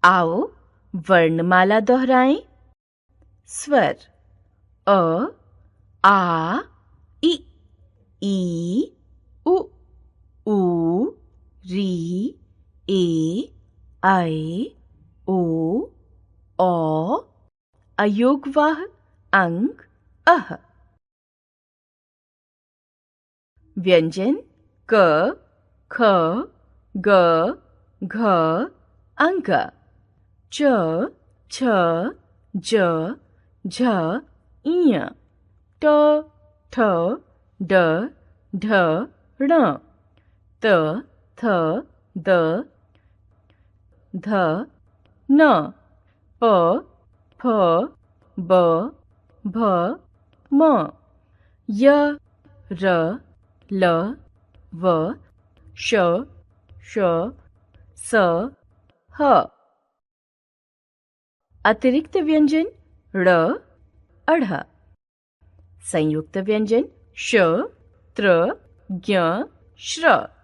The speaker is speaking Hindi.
आओ वर्णमाला दोहराएं। स्वर अ, आ, ई, उ, री, ए, ऐ, ओ, औ, अयोगवाह अंग अह। व्यंजन क, ख, ग, घ, अंग। च, छ, ज, झ, इय। ट, ठ, ड, ढ, ण। त, थ, द, ध, न। प, फ, ब, भ, म। य, र, ल, व, श, श, स, ह। अतिरिक्त व्यंजन ड़, अढ़। संयुक्त व्यंजन श, त्र, ज्ञ, श्र।